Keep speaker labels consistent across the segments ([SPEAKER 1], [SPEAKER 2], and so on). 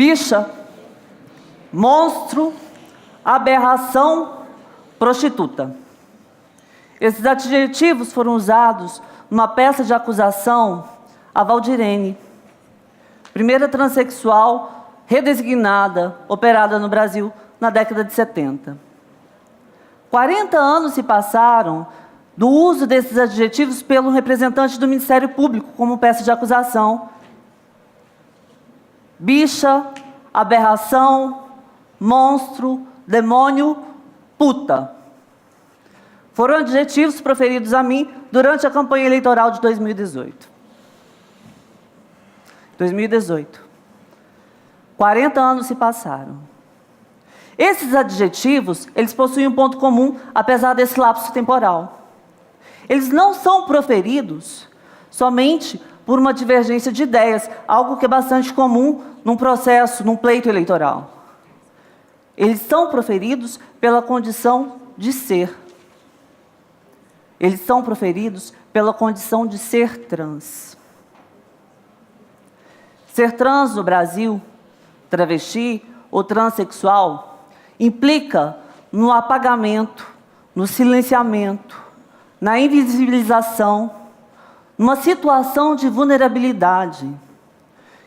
[SPEAKER 1] bicha, monstro, aberração, prostituta. Esses adjetivos foram usados numa peça de acusação a Valdirene, primeira transexual redesignada, operada no Brasil na década de 70. 40 anos se passaram do uso desses adjetivos pelo representante do Ministério Público como peça de acusação. Bicha, aberração, monstro, demônio, puta. Foram adjetivos proferidos a mim durante a campanha eleitoral de 2018. 40 anos se passaram. Esses adjetivos, eles possuem um ponto comum, apesar desse lapso temporal. Eles não são proferidos somente por uma divergência de ideias, algo que é bastante comum num processo, num pleito eleitoral. Eles são proferidos pela condição de ser. Eles são proferidos pela condição de ser trans. Ser trans no Brasil, travesti ou transexual, implica no apagamento, no silenciamento, na invisibilização, numa situação de vulnerabilidade,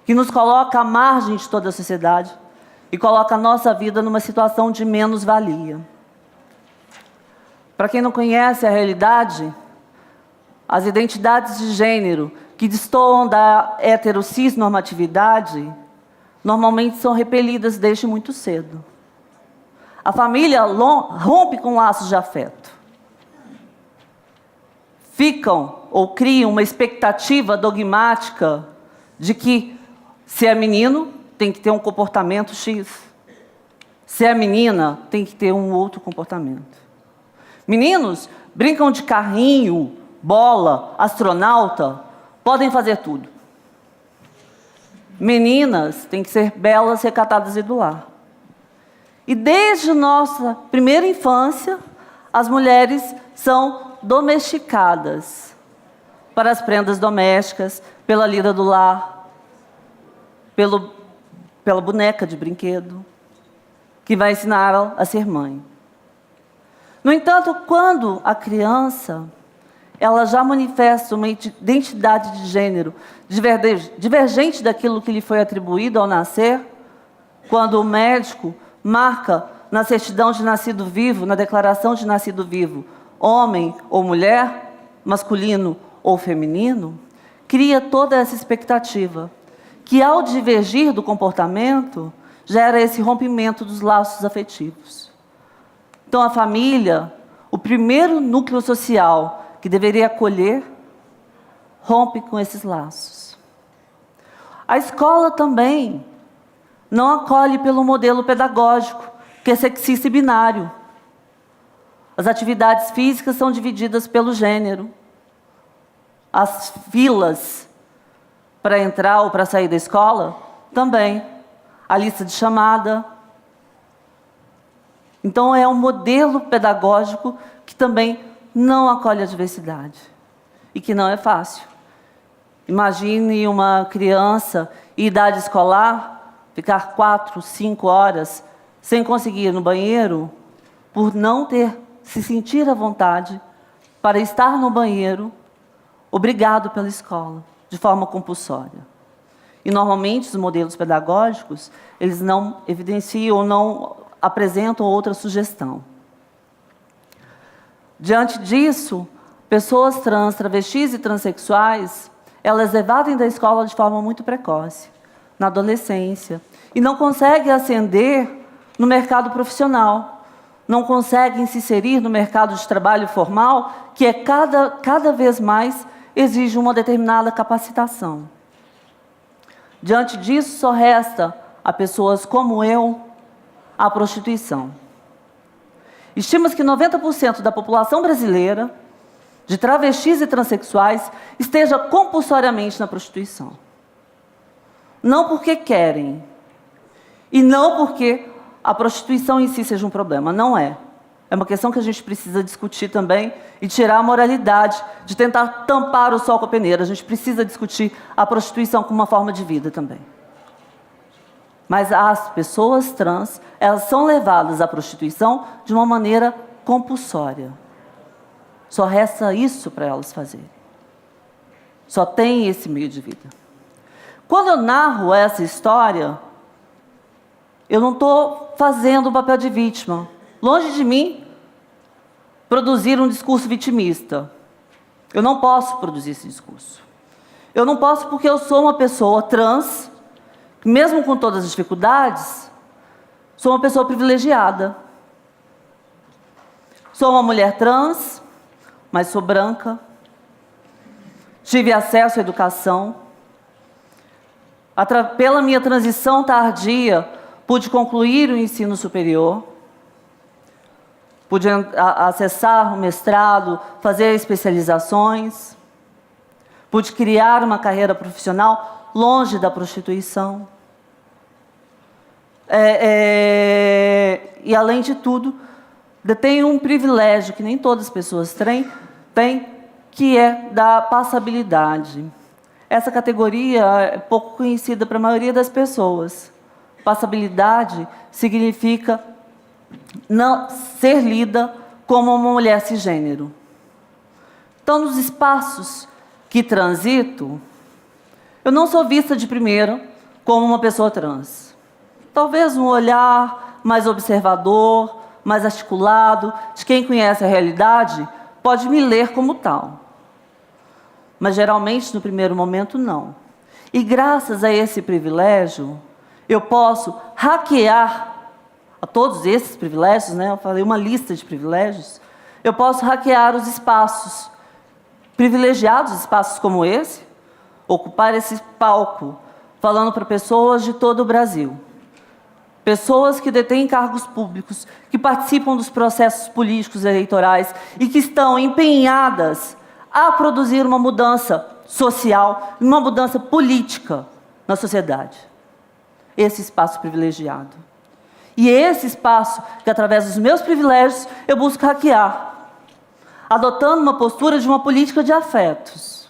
[SPEAKER 1] que nos coloca à margem de toda a sociedade e coloca a nossa vida numa situação de menos-valia. Para quem não conhece a realidade, as identidades de gênero que destoam da heterocis-normatividade normalmente são repelidas desde muito cedo. A família rompe com laços de afeto. Ficam ou criam uma expectativa dogmática de que, se é menino, tem que ter um comportamento X. Se é menina, tem que ter um outro comportamento. Meninos brincam de carrinho, bola, astronauta, podem fazer tudo. Meninas têm que ser belas, recatadas e do lar. E desde nossa primeira infância, as mulheres são domesticadas para as prendas domésticas, pela lida do lar, pela boneca de brinquedo, que vai ensinar a ser mãe. No entanto, quando a criança ela já manifesta uma identidade de gênero divergente daquilo que lhe foi atribuído ao nascer, quando o médico marca na certidão de nascido vivo, na declaração de nascido vivo, homem ou mulher, masculino ou feminino, cria toda essa expectativa, que ao divergir do comportamento, gera esse rompimento dos laços afetivos. Então a família, o primeiro núcleo social que deveria acolher, rompe com esses laços. A escola também não acolhe pelo modelo pedagógico, que é sexista e binário. As atividades físicas são divididas pelo gênero. As filas para entrar ou para sair da escola, também. A lista de chamada. Então, é um modelo pedagógico que também não acolhe a diversidade. E que não é fácil. Imagine uma criança em idade escolar ficar 4, 5 horas sem conseguir ir no banheiro por não se sentir à vontade para estar no banheiro obrigado pela escola, de forma compulsória. E, normalmente, os modelos pedagógicos, eles não evidenciam ou não apresentam outra sugestão. Diante disso, pessoas trans, travestis e transexuais, elas evadem da escola de forma muito precoce, na adolescência, e não conseguem ascender no mercado profissional, não conseguem se inserir no mercado de trabalho formal, que é cada vez mais exige uma determinada capacitação. Diante disso, só resta a pessoas como eu a prostituição. Estima-se que 90% da população brasileira, de travestis e transexuais, esteja compulsoriamente na prostituição. Não porque querem, e não porque a prostituição em si seja um problema, não é. É uma questão que a gente precisa discutir também e tirar a moralidade de tentar tampar o sol com a peneira. A gente precisa discutir a prostituição como uma forma de vida também. Mas as pessoas trans, elas são levadas à prostituição de uma maneira compulsória. Só resta isso para elas fazerem. Só tem esse meio de vida. Quando eu narro essa história, eu não estou fazendo o papel de vítima. Longe de mim produzir um discurso vitimista. Eu não posso produzir esse discurso. Eu não posso porque eu sou uma pessoa trans, mesmo com todas as dificuldades, sou uma pessoa privilegiada. Sou uma mulher trans, mas sou branca. Tive acesso à educação. Pela minha transição tardia, pude concluir o ensino superior. Pude acessar o mestrado, fazer especializações. Pude criar uma carreira profissional longe da prostituição. E, além de tudo, detenho um privilégio que nem todas as pessoas têm, que é da passabilidade. Essa categoria é pouco conhecida para a maioria das pessoas. Passabilidade significa não ser lida como uma mulher cisgênero. Então, nos espaços que transito, eu não sou vista de primeira como uma pessoa trans. Talvez um olhar mais observador, mais articulado, de quem conhece a realidade, pode me ler como tal. Mas, geralmente, no primeiro momento, não. E, graças a esse privilégio, eu posso hackear a todos esses privilégios, né? Eu falei uma lista de privilégios. Eu posso hackear os espaços privilegiados, espaços como esse, ocupar esse palco, falando para pessoas de todo o Brasil. Pessoas que detêm cargos públicos, que participam dos processos políticos eleitorais e que estão empenhadas a produzir uma mudança social, uma mudança política na sociedade. Esse espaço privilegiado. E esse espaço que, através dos meus privilégios, eu busco hackear, adotando uma postura de uma política de afetos,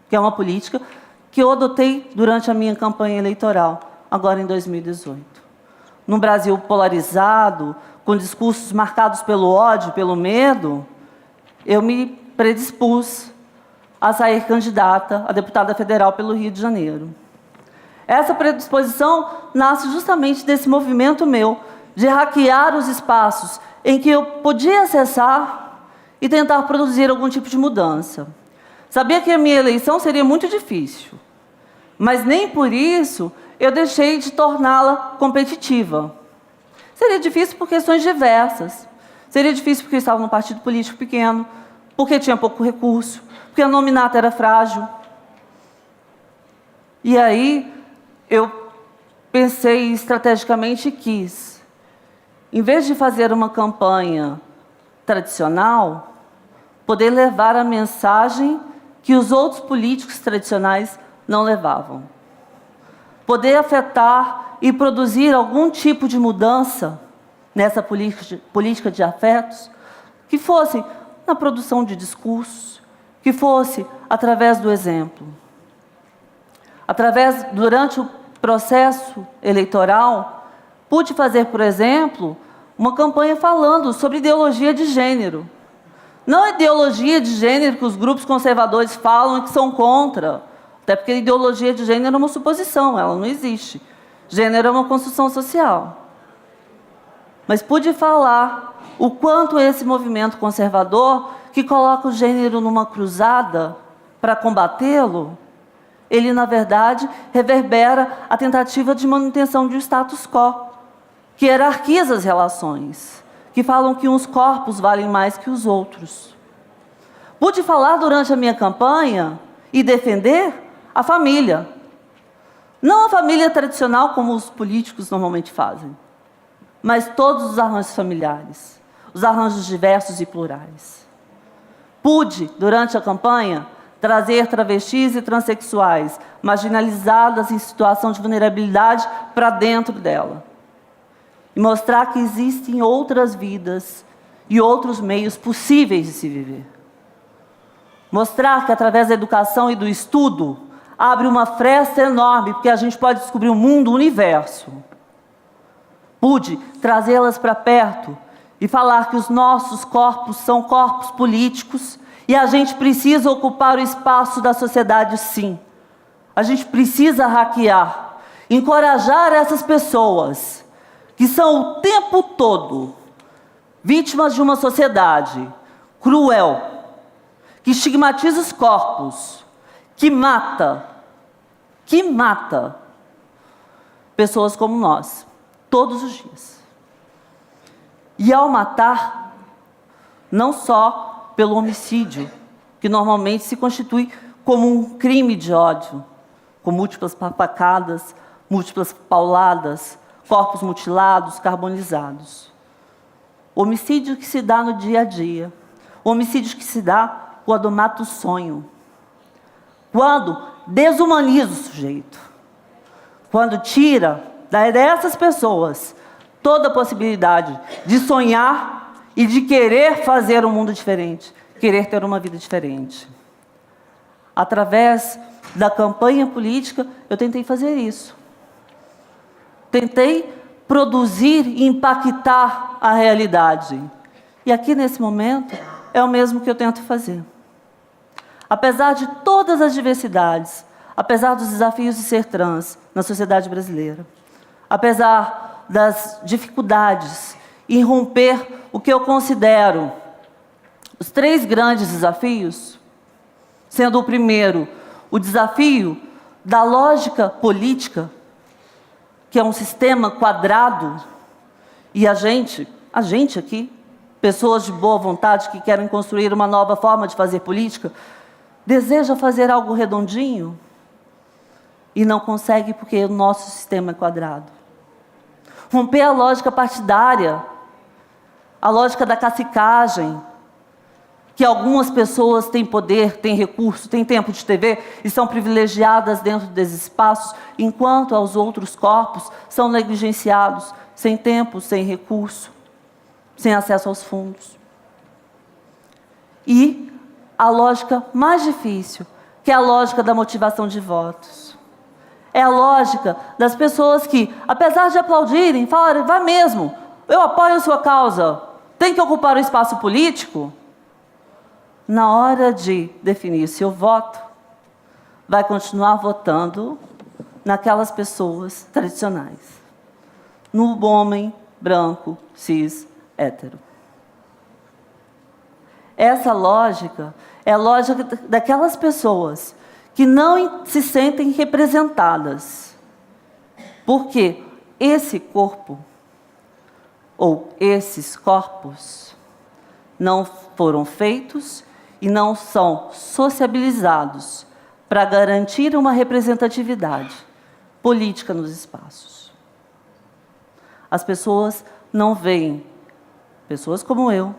[SPEAKER 1] que é uma política que eu adotei durante a minha campanha eleitoral, agora em 2018. Num Brasil polarizado, com discursos marcados pelo ódio, pelo medo, eu me predispus a sair candidata a deputada federal pelo Rio de Janeiro. Essa predisposição nasce justamente desse movimento meu, de hackear os espaços em que eu podia acessar e tentar produzir algum tipo de mudança. Sabia que a minha eleição seria muito difícil, mas nem por isso eu deixei de torná-la competitiva. Seria difícil por questões diversas. Seria difícil porque eu estava num partido político pequeno, porque tinha pouco recurso, porque a nominata era frágil. E aí eu pensei estrategicamente e quis, em vez de fazer uma campanha tradicional, poder levar a mensagem que os outros políticos tradicionais não levavam. Poder afetar e produzir algum tipo de mudança nessa política de afetos, que fosse na produção de discursos, que fosse através do exemplo. Durante o processo eleitoral, pude fazer, por exemplo, uma campanha falando sobre ideologia de gênero. Não a ideologia de gênero que os grupos conservadores falam e que são contra, até porque a ideologia de gênero é uma suposição, ela não existe. Gênero é uma construção social. Mas pude falar o quanto esse movimento conservador, que coloca o gênero numa cruzada para combatê-lo, ele, na verdade, reverbera a tentativa de manutenção de um status quo, que hierarquiza as relações, que falam que uns corpos valem mais que os outros. Pude falar durante a minha campanha e defender a família. Não a família tradicional, como os políticos normalmente fazem, mas todos os arranjos familiares, os arranjos diversos e plurais. Pude, durante a campanha, trazer travestis e transexuais, marginalizadas em situação de vulnerabilidade, para dentro dela. E mostrar que existem outras vidas e outros meios possíveis de se viver. Mostrar que, através da educação e do estudo, abre uma fresta enorme, porque a gente pode descobrir o mundo, o universo. Pude trazê-las para perto e falar que os nossos corpos são corpos políticos e a gente precisa ocupar o espaço da sociedade, sim. A gente precisa hackear, encorajar essas pessoas que são o tempo todo vítimas de uma sociedade cruel, que estigmatiza os corpos, que mata pessoas como nós, todos os dias. E ao matar, não só pelo homicídio, que normalmente se constitui como um crime de ódio, com múltiplas facadas, múltiplas pauladas, corpos mutilados, carbonizados. O homicídio que se dá no dia a dia, o homicídio que se dá quando mata o sonho, quando desumaniza o sujeito, quando tira dessas pessoas toda a possibilidade de sonhar e de querer fazer um mundo diferente, querer ter uma vida diferente. Através da campanha política, eu tentei fazer isso. Tentei produzir e impactar a realidade. E aqui, nesse momento, é o mesmo que eu tento fazer. Apesar de todas as diversidades, apesar dos desafios de ser trans na sociedade brasileira, apesar das dificuldades em romper o que eu considero os 3 grandes desafios, sendo o primeiro o desafio da lógica política, que é um sistema quadrado, e a gente aqui, pessoas de boa vontade que querem construir uma nova forma de fazer política, deseja fazer algo redondinho e não consegue porque o nosso sistema é quadrado. Romper a lógica partidária, a lógica da cacicagem, que algumas pessoas têm poder, têm recurso, têm tempo de TV e são privilegiadas dentro desses espaços, enquanto os outros corpos são negligenciados, sem tempo, sem recurso, sem acesso aos fundos. E a lógica mais difícil, que é a lógica da motivação de votos. É a lógica das pessoas que, apesar de aplaudirem, falarem, vai mesmo, eu apoio a sua causa, tem que ocupar o espaço político. Na hora de definir seu voto, vai continuar votando naquelas pessoas tradicionais, no homem branco, cis, hétero. Essa lógica é a lógica daquelas pessoas que não se sentem representadas, porque esse corpo, ou esses corpos, não foram feitos e não são sociabilizados para garantir uma representatividade política nos espaços. As pessoas não veem pessoas como eu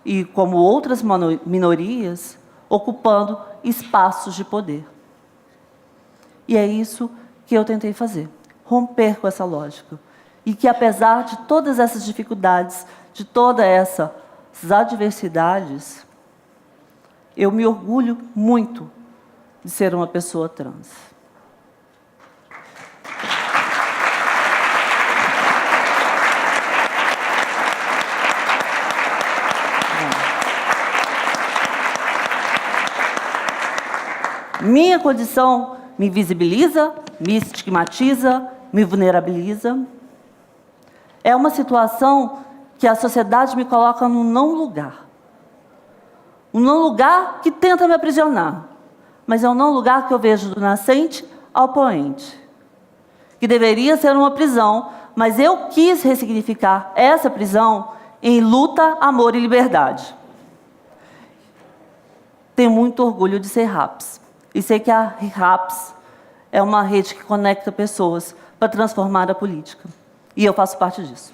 [SPEAKER 1] e como outras minorias ocupando espaços de poder. E é isso que eu tentei fazer, romper com essa lógica. E que, apesar de todas essas dificuldades, de todas essas adversidades, eu me orgulho muito de ser uma pessoa trans. Minha condição me invisibiliza, me estigmatiza, me vulnerabiliza. É uma situação que a sociedade me coloca num não lugar. Um não lugar que tenta me aprisionar, mas é um não lugar que eu vejo do nascente ao poente. Que deveria ser uma prisão, mas eu quis ressignificar essa prisão em luta, amor e liberdade. Tenho muito orgulho de ser RAPS. E sei que a RAPS é uma rede que conecta pessoas para transformar a política. E eu faço parte disso.